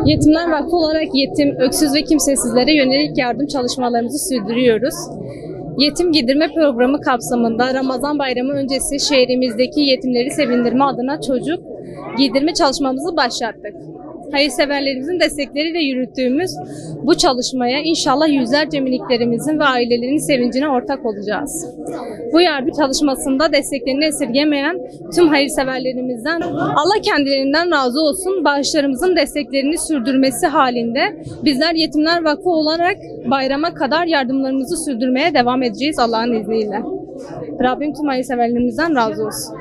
Yetimler Vakfı olarak yetim, öksüz ve kimsesizlere yönelik yardım çalışmalarımızı sürdürüyoruz. Yetim Giydirme Programı kapsamında Ramazan Bayramı öncesi şehrimizdeki yetimleri sevindirme adına çocuk giydirme çalışmamızı başlattık. Hayırseverlerimizin destekleriyle yürüttüğümüz bu çalışmaya inşallah yüzlerce miniklerimizin ve ailelerinin sevincine ortak olacağız. Bu yardım çalışmasında desteklerini esirgemeyen tüm hayırseverlerimizden Allah kendilerinden razı olsun, bağışlarımızın desteklerini sürdürmesi halinde bizler Yetimler Vakfı olarak bayrama kadar yardımlarımızı sürdürmeye devam edeceğiz Allah'ın izniyle. Rabbim tüm hayırseverlerimizden razı olsun.